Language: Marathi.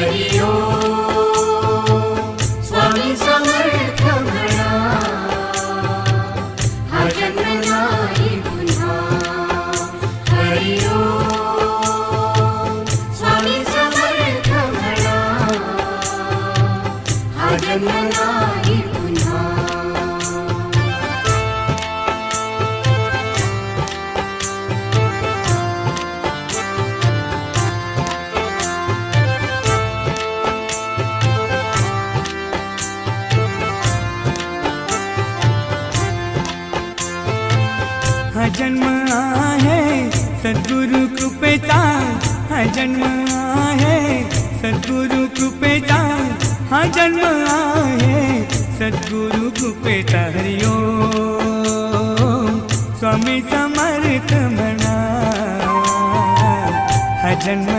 हरि ओम स्वामी समर्थ म्हणा हा जन्म नाही पुन्हा हरि ओम स्वामी समर्थ म्हणा हा जन्म नाही पुन्हा हा जन्म आहे सद्गुरु कृपेचा हा जन्म आहे सद्गुरु कृपेचा हा जन्म आहे सद्गुरु कृपेचा हरि ओम स्वामी समर्थ म्हणा हा जन्म